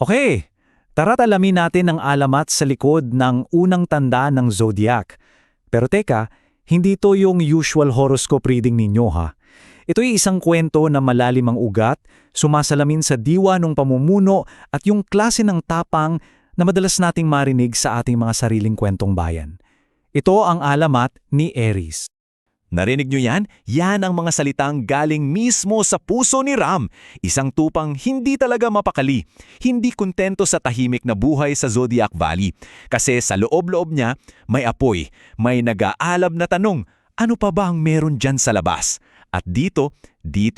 Okay, tara't alamin natin ang alamat sa likod ng unang tanda ng zodiac. Pero teka, hindi to yung usual horoscope reading ninyo ha. Ito'y isang kwento na malalim ang ugat, sumasalamin sa diwa ng pamumuno at yung klase ng tapang na madalas nating marinig sa ating mga sariling kwentong bayan. Ito ang alamat ni Aries. Narinig nyo yan? Yan ang mga salitang galing mismo sa puso ni Ram. Isang tupang hindi talaga mapakali. Hindi kontento sa tahimik na buhay sa Zodiac Valley. Kasi sa loob-loob niya, may apoy, may nag-aalab na tanong, ano pa ba ang meron dyan sa labas? At dito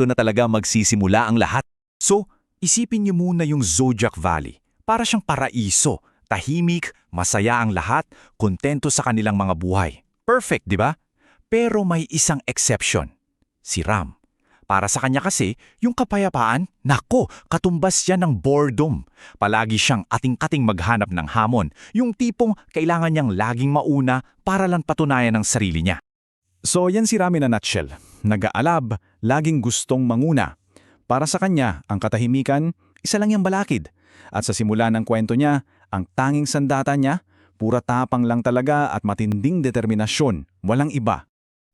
na talaga magsisimula ang lahat. So, isipin niyo muna yung Zodiac Valley. Para siyang paraiso, tahimik, masaya ang lahat, kontento sa kanilang mga buhay. Perfect, di ba? Pero may isang exception, si Ram. Para sa kanya kasi, yung kapayapaan, nako, katumbas yan ng boredom. Palagi siyang ating-ating maghanap ng hamon, yung tipong kailangan niyang laging mauna para lang patunayan ang sarili niya. So yan si Ram in a nutshell. Nag-aalab, laging gustong manguna. Para sa kanya, ang katahimikan, isa lang yung balakid. At sa simula ng kwento niya, ang tanging sandata niya, pura tapang lang talaga at matinding determinasyon, walang iba.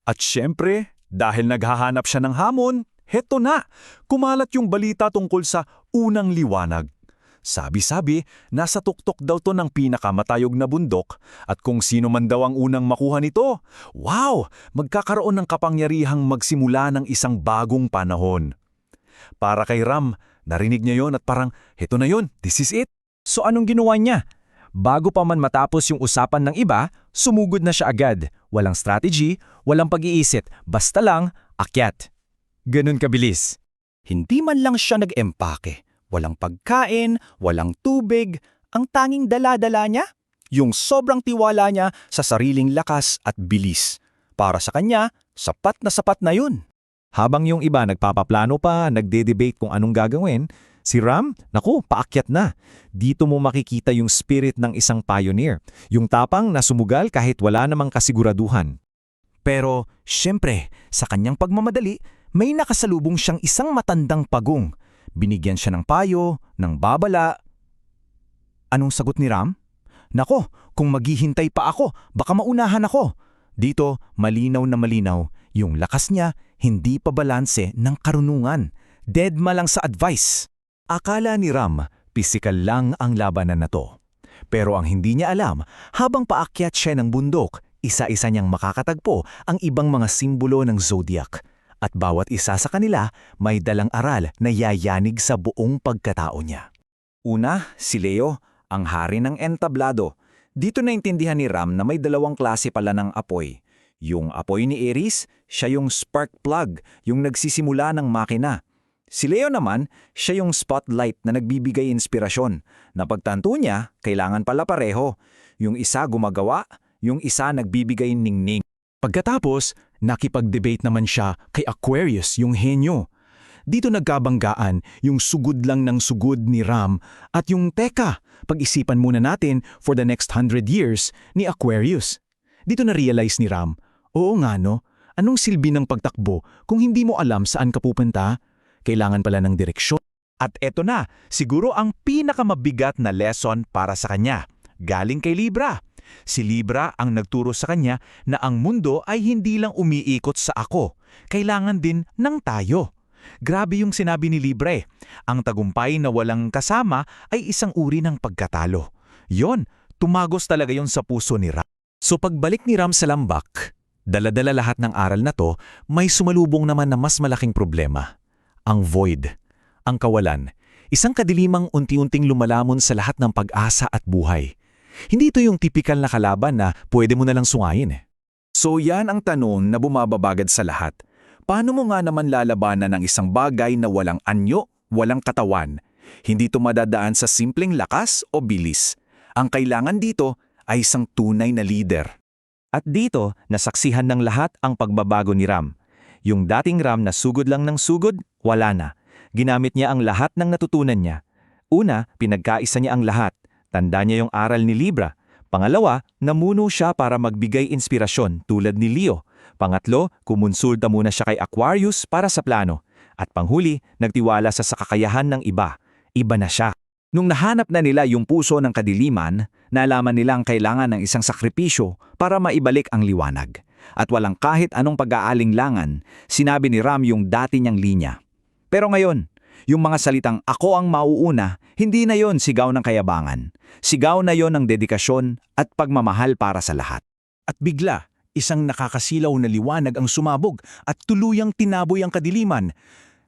At syempre, dahil naghahanap siya ng hamon, heto na, kumalat yung balita tungkol sa unang liwanag. Sabi-sabi, nasa tuktok daw to ng pinakamatayog na bundok at kung sino man daw ang unang makuha nito, wow, magkakaroon ng kapangyarihang magsimula ng isang bagong panahon. Para kay Ram, narinig niya yon at parang, heto na yon, this is it. So anong ginawa niya? Bago pa man matapos yung usapan ng iba, sumugod na siya agad. Walang strategy, walang pag-iisip, basta lang akyat. Ganun kabilis. Hindi man lang siya nag-empake. Walang pagkain, walang tubig. Ang tanging dala-dala niya, yung sobrang tiwala niya sa sariling lakas at bilis. Para sa kanya, sapat na yun. Habang yung iba nagpapaplano pa, nagde-debate kung anong gagawin, si Ram, naku, paakyat na. Dito mo makikita yung spirit ng isang pioneer, yung tapang na sumugal kahit wala namang kasiguraduhan. Pero, syempre, sa kanyang pagmamadali, may nakasalubong siyang isang matandang pagong. Binigyan siya ng payo, ng babala. Anong sagot ni Ram? Nako, kung maghihintay pa ako, baka maunahan ako. Dito, malinaw na malinaw, yung lakas niya hindi pa balanse ng karunungan. Deadma lang sa advice. Akala ni Ram, pisikal lang ang labanan na to. Pero ang hindi niya alam, habang paakyat siya ng bundok, isa-isa niyang makakatagpo ang ibang mga simbolo ng zodiac. At bawat isa sa kanila may dalang aral na yayanig sa buong pagkatao niya. Una, si Leo, ang hari ng entablado. Dito naintindihan ni Ram na may dalawang klase pala ng apoy. Yung apoy ni Aries, siya yung spark plug, yung nagsisimula ng makina. Si Leo naman, siya yung spotlight na nagbibigay inspirasyon. Napagtanto niya, kailangan pala pareho. Yung isa gumagawa, yung isa nagbibigay ningning. Pagkatapos, nakipag-debate naman siya kay Aquarius, yung henyo. Dito nagkabanggaan yung sugod lang ng sugod ni Ram at yung teka, pag-isipan muna natin for the next 100 years ni Aquarius. Dito na-realize ni Ram, oo nga no, anong silbi ng pagtakbo kung hindi mo alam saan ka pupunta? Kailangan pala ng direksyon. At eto na, siguro ang pinakamabigat na lesson para sa kanya, galing kay Libra. Si Libra ang nagturo sa kanya na ang mundo ay hindi lang umiikot sa ako, kailangan din ng tayo. Grabe yung sinabi ni Libra. Ang tagumpay na walang kasama ay isang uri ng pagkatalo. Yon, tumagos talaga yon sa puso ni Ram. So pagbalik ni Ram sa lambak, dala-dala lahat ng aral na to, may sumalubong naman na mas malaking problema. Ang void, ang kawalan, isang kadilimang unti-unting lumalamon sa lahat ng pag-asa at buhay. Hindi ito yung tipikal na kalaban na pwede mo na lang sungayin. So yan ang tanong na bumababagad sa lahat. Paano mo nga naman lalabanan ng isang bagay na walang anyo, walang katawan? Hindi ito madadaan sa simpleng lakas o bilis. Ang kailangan dito ay isang tunay na leader. At dito, nasaksihan ng lahat ang pagbabago ni Ram. Yung dating Ram na sugod lang ng sugod, wala na. Ginamit niya ang lahat ng natutunan niya. Una, pinagkaisa niya ang lahat. Tanda niya yung aral ni Libra. Pangalawa, namuno siya para magbigay inspirasyon tulad ni Leo. Pangatlo, kumonsulta muna siya kay Aquarius para sa plano. At panghuli, nagtiwala sa kakayahan ng iba. Iba na siya. Nung nahanap na nila yung puso ng kadiliman, nalaman nilang kailangan ng isang sakripisyo para maibalik ang liwanag. At walang kahit anong pag-aalinlangan, sinabi ni Ram yung dati niyang linya. Pero ngayon, yung mga salitang ako ang mauuna, hindi na yon sigaw ng kayabangan. Sigaw na yon ng dedikasyon at pagmamahal para sa lahat. At bigla, isang nakakasilaw na liwanag ang sumabog at tuluyang tinaboy ang kadiliman.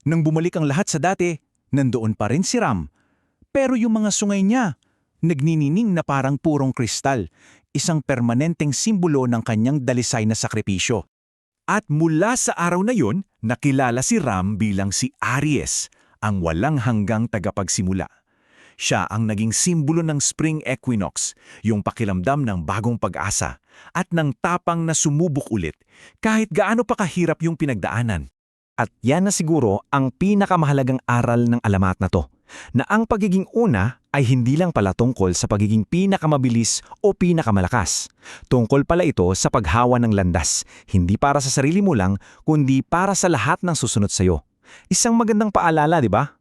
Nang bumalik ang lahat sa dati, nandoon pa rin si Ram. Pero yung mga sungay niya, nagninining na parang purong kristal, isang permanenteng simbolo ng kanyang dalisay na sakripisyo. At mula sa araw na yon, nakilala si Ram bilang si Aries, ang walang hanggang tagapagsimula. Siya ang naging simbolo ng spring equinox, yung pakiramdam ng bagong pag-asa, at ng tapang na sumubok ulit, kahit gaano pa kahirap yung pinagdaanan. At yan na siguro ang pinakamahalagang aral ng alamat na to, na ang pagiging una ay hindi lang pala tungkol sa pagiging pinakamabilis o pinakamalakas. Tungkol pala ito sa paghawa ng landas, hindi para sa sarili mo lang, kundi para sa lahat ng susunod sa'yo. Isang magandang paalala, di ba?